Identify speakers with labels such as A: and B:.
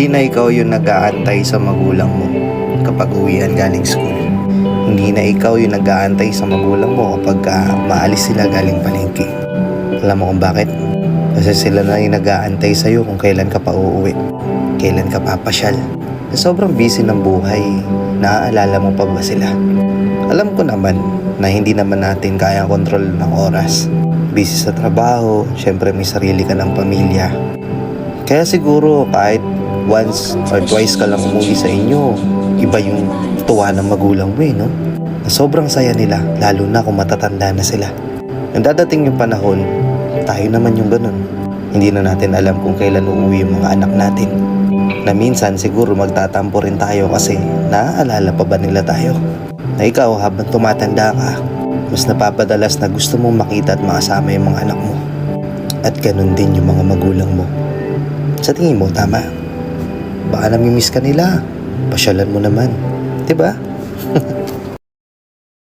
A: Hindi na ikaw yung nag-aantay sa magulang mo kapag uwian galing school. Hindi na ikaw yung nag-aantay sa magulang mo kapag maalis sila galing palengke. Alam mo kung bakit? Kasi sila na yung nag-aantay sa'yo kung kailan ka pa uuwi, kailan ka papasyal. Sobrang busy ng buhay, naaalala mo pa ba sila? Alam ko naman na hindi naman natin kaya kontrol ng oras. Busy sa trabaho, syempre may sarili ka ng pamilya. Kaya siguro kahit once or twice ka lang umuwi sa inyo, iba yung tuwa ng magulang mo no? Na sobrang saya nila, lalo na kung matatanda na sila. Nang dadating yung panahon, tayo naman yung ganun. Hindi na natin alam kung kailan uuwi yung mga anak natin. Na minsan siguro magtatampo rin tayo kasi naaalala pa ba nila tayo? Na ikaw habang tumatanda ka, mas napapadalas na gusto mong makita at makasama yung mga anak mo. At ganun din yung mga magulang mo. Sa tingin mo, tama? Baka namimiss ka nila. Pasyalan mo naman. Diba?